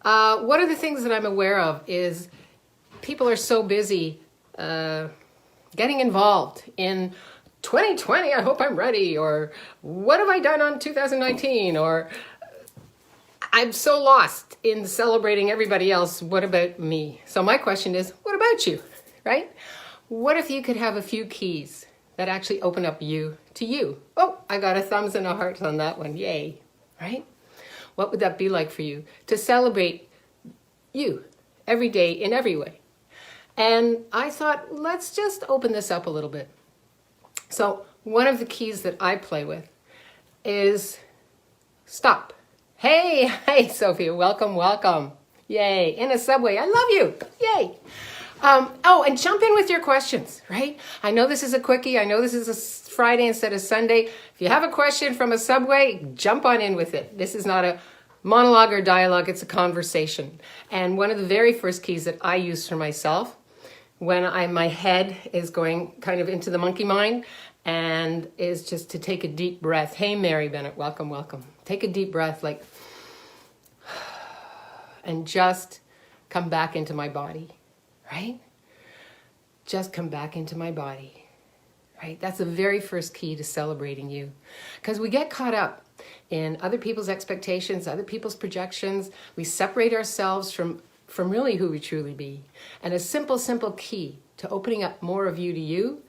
One of the things that I'm aware of is people are so busy getting involved in 2020, I hope I'm ready, or what have I done on 2019, or I'm so lost in celebrating everybody else, what about me? So my question is, what about you, right? What if you could have a few keys that actually open up you to you? Oh, I got a thumbs and a heart on that one, yay, right? What would that be like for you to celebrate you every day in every way? And I thought, let's just open this up a little bit. So one of the keys that I play with is stop. Hey, Sophia, welcome, welcome. Yay, in a subway, I love you, yay. Oh, and jump in with your questions, right? I know this is a quickie. I know this is a Friday instead of Sunday. If you have a question from a subway, jump on in with it. This is not a monologue or dialogue, it's a conversation. And one of the very first keys that I use for myself when my head is going kind of into the monkey mind and is just to take a deep breath. Hey, Mary Bennett, welcome, welcome. Take a deep breath, like, and just come back into my body, right? Just come back into my body, right? That's the very first key to celebrating you. Because we get caught up in other people's expectations, other people's projections. We separate ourselves from really who we truly be. And a simple key to opening up more of you to you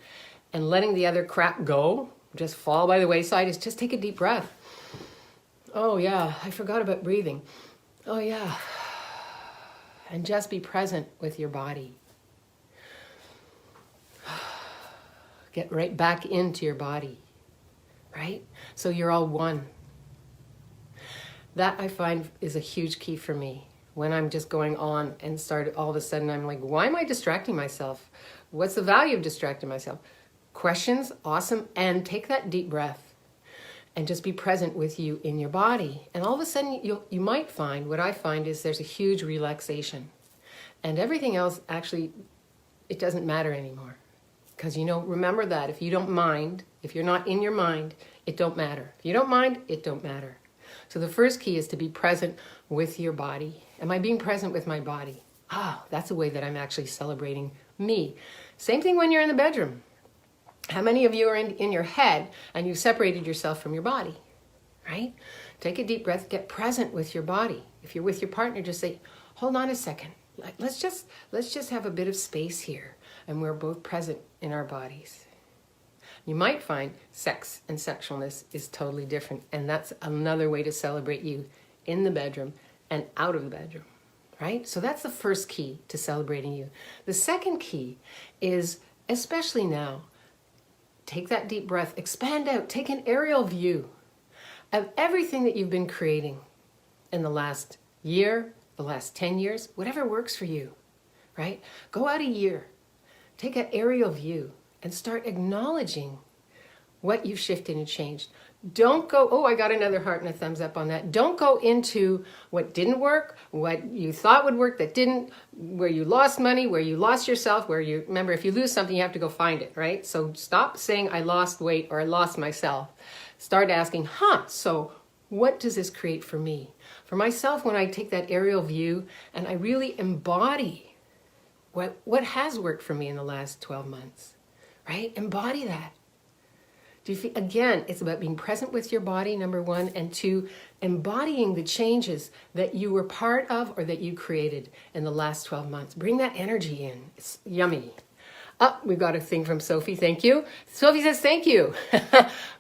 and letting the other crap go, just fall by the wayside, is just take a deep breath. Oh yeah, I forgot about breathing. Oh yeah. And just be present with your body. Get right back into your body, right? So you're all one. That I find is a huge key for me. When I'm just going on and all of a sudden I'm like, why am I distracting myself? What's the value of distracting myself? Questions, awesome. And take that deep breath and just be present with you in your body. And all of a sudden you might find, what I find is there's a huge relaxation. And everything else actually, it doesn't matter anymore. Because remember that if you don't mind, if you're not in your mind, it don't matter. If you don't mind, it don't matter. So the first key is to be present with your body. Am I being present with my body? That's a way that I'm actually celebrating me. Same thing when you're in the bedroom. How many of you are in your head and you've separated yourself from your body, right? Take a deep breath, get present with your body. If you're with your partner, just say, hold on a second. Let's just have a bit of space here. And we're both present in our bodies. You might find sex and sexualness is totally different. And that's another way to celebrate you in the bedroom and out of the bedroom, right? So that's the first key to celebrating you. The second key is, especially now, take that deep breath, expand out, take an aerial view of everything that you've been creating in the last year, the last 10 years, whatever works for you, right? Go out a year, take an aerial view and start acknowledging what you've shifted and changed. Don't go, oh, I got another heart and a thumbs up on that. Don't go into what didn't work, what you thought would work that didn't, where you lost money, where you lost yourself, remember, if you lose something, you have to go find it, right? So stop saying I lost weight or I lost myself. Start asking, so what does this create for me? For myself, when I take that aerial view and I really embody what has worked for me in the last 12 months, right? Embody that. Do you feel, again, it's about being present with your body, number one, and two, embodying the changes that you were part of or that you created in the last 12 months. Bring that energy in. It's yummy. We've got a thing from Sophie. Thank you. Sophie says thank you.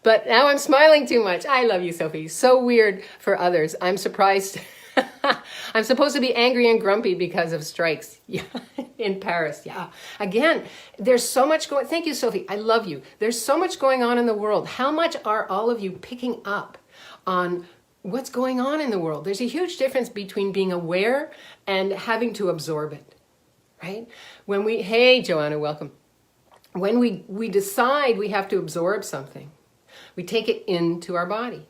But now I'm smiling too much. I love you, Sophie. So weird for others. I'm surprised. I'm supposed to be angry and grumpy because of strikes in Paris. Yeah. Again, there's so much going. Thank you, Sophie. I love you. There's so much going on in the world. How much are all of you picking up on what's going on in the world? There's a huge difference between being aware and having to absorb it, right? Hey, Joanna, welcome. When we decide we have to absorb something, we take it into our body,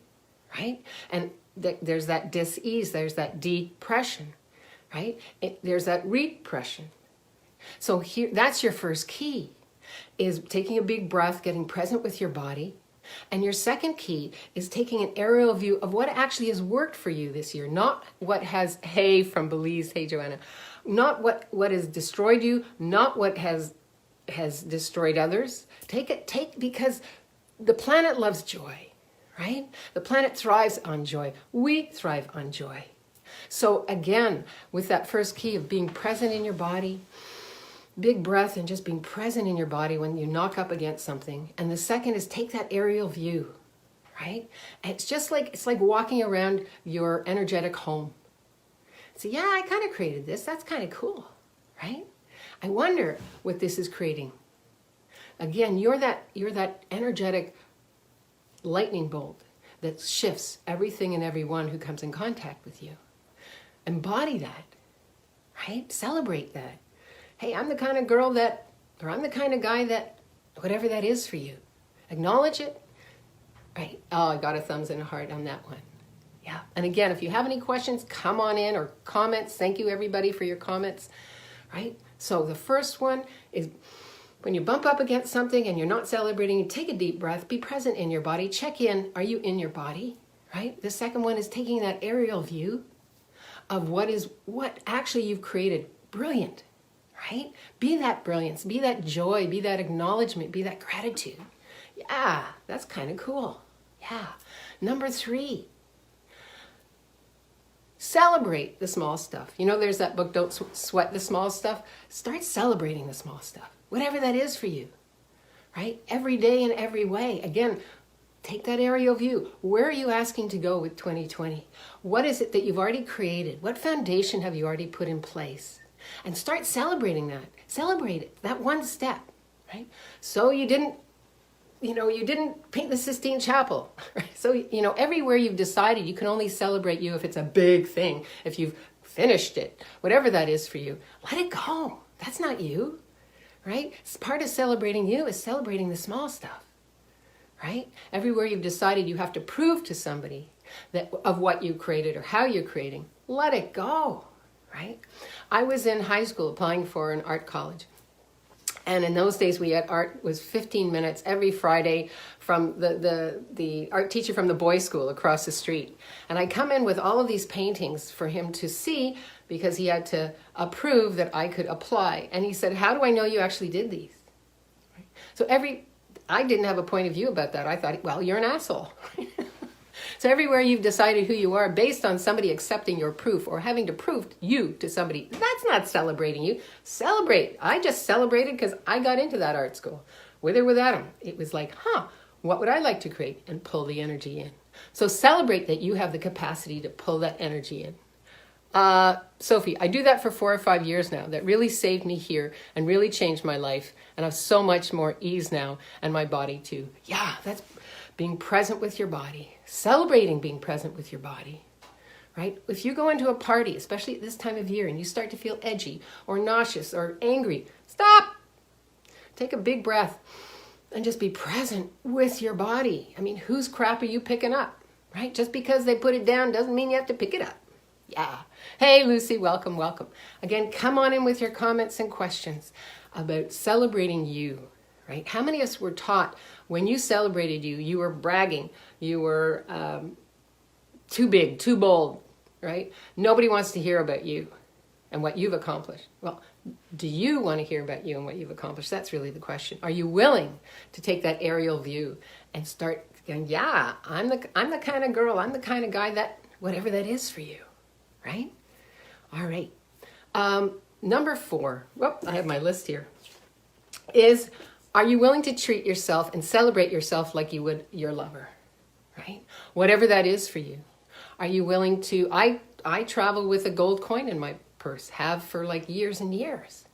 right? And there's that dis-ease, there's that depression, right? There's that repression. So here, that's your first key, is taking a big breath, getting present with your body, And your second key is taking an aerial view of what actually has worked for you this year, not what has, hey, from Belize, hey, Joanna, not what has destroyed you, not what has destroyed others. Because the planet loves joy, right? The planet thrives on joy. We thrive on joy. So again, with that first key of being present in your body, big breath and just being present in your body when you knock up against something. And the second is take that aerial view, right? And it's like walking around your energetic home. So yeah, I kind of created this. That's kind of cool, right? I wonder what this is creating. Again, you're that energetic lightning bolt that shifts everything and everyone who comes in contact with you. Embody that, right? Celebrate that. Hey, I'm the kind of girl that, or I'm the kind of guy that, whatever that is for you. Acknowledge it. Right. Oh, I got a thumbs and a heart on that one. Yeah. And again, if you have any questions, come on in, or comments. Thank you everybody for your comments. Right. So the first one is when you bump up against something and you're not celebrating, take a deep breath, be present in your body, check in. Are you in your body? Right. The second one is taking that aerial view of what actually you've created. Brilliant. Right? Be that brilliance, be that joy, be that acknowledgement, be that gratitude. Yeah, that's kind of cool. Yeah. Number 3, celebrate the small stuff. You know, there's that book, Don't Sweat the Small Stuff. Start celebrating the small stuff, whatever that is for you, right? Every day in every way. Again, take that aerial view. Where are you asking to go with 2020? What is it that you've already created? What foundation have you already put in place? And start celebrating that. Celebrate it, that one step, right? So you didn't paint the Sistine Chapel, right? So, everywhere you've decided you can only celebrate you if it's a big thing, if you've finished it, whatever that is for you, let it go. That's not you, right? It's part of celebrating you is celebrating the small stuff, right? Everywhere you've decided you have to prove to somebody that of what you created or how you're creating, let it go. Right? I was in high school applying for an art college. And in those days, we had art was 15 minutes every Friday from the art teacher from the boys' school across the street. And I come in with all of these paintings for him to see because he had to approve that I could apply. And he said, how do I know you actually did these? Right? So I didn't have a point of view about that. I thought, well, you're an asshole. So everywhere you've decided who you are based on somebody accepting your proof or having to prove you to somebody, that's not celebrating you. Celebrate. I just celebrated because I got into that art school. With or without him. It was like, what would I like to create? And pull the energy in. So celebrate that you have the capacity to pull that energy in. Sophie, I do that for 4 or 5 years now. That really saved me here and really changed my life. And I have so much more ease now and my body too. Yeah, that's being present with your body. Celebrating being present with your body, right? If you go into a party, especially at this time of year, and you start to feel edgy or nauseous or angry, stop. Take a big breath and just be present with your body. I mean, whose crap are you picking up, right? Just because they put it down doesn't mean you have to pick it up. Yeah. Hey, Lucy, welcome, welcome. Again, come on in with your comments and questions about celebrating you, right? How many of us were taught when you celebrated you were bragging, you were too big, too bold, right? Nobody wants to hear about you and what you've accomplished. Well, do you want to hear about you and what you've accomplished? That's really the question. Are you willing to take that aerial view and start going, yeah, I'm the kind of girl, I'm the kind of guy that, whatever that is for you, right? All right. Number 4, I have my list here, is are you willing to treat yourself and celebrate yourself like you would your lover, right? Whatever that is for you. Are you willing to, I travel with a gold coin in my purse, have for like years and years.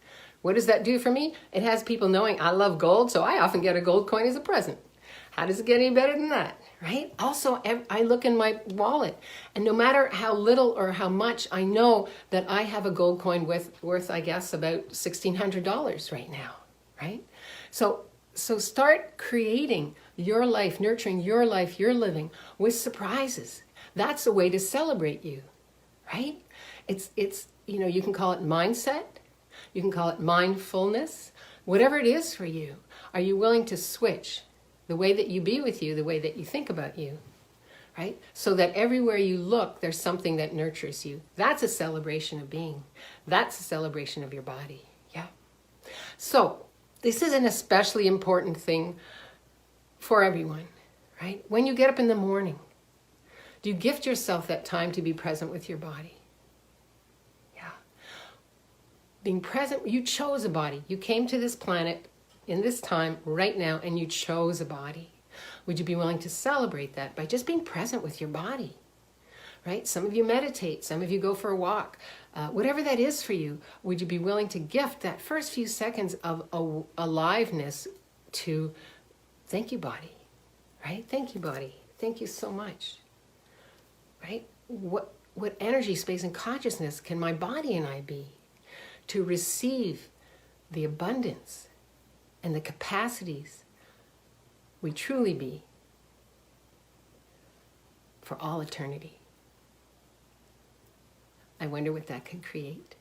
What does that do for me? It has people knowing I love gold, so I often get a gold coin as a present. How does it get any better than that, right? Also, I look in my wallet, and no matter how little or how much, I know that I have a gold coin worth I guess, about $1,600 right now, right? So start creating your life, nurturing your life, your living with surprises. That's a way to celebrate you, right? It's you can call it mindset, you can call it mindfulness, whatever it is for you. Are you willing to switch the way that you be with you, the way that you think about you, right? So that everywhere you look, there's something that nurtures you. That's a celebration of being. That's a celebration of your body. Yeah. So this is an especially important thing for everyone, right? When you get up in the morning, do you gift yourself that time to be present with your body? Yeah. Being present, you chose a body. You came to this planet in this time right now and you chose a body. Would you be willing to celebrate that by just being present with your body? Right? Some of you meditate, some of you go for a walk. Whatever that is for you, would you be willing to gift that first few seconds of aliveness to thank you, body, right? Thank you, body. Thank you so much, right? What energy, space, and consciousness can my body and I be to receive the abundance and the capacities we truly be for all eternity? I wonder what that could create.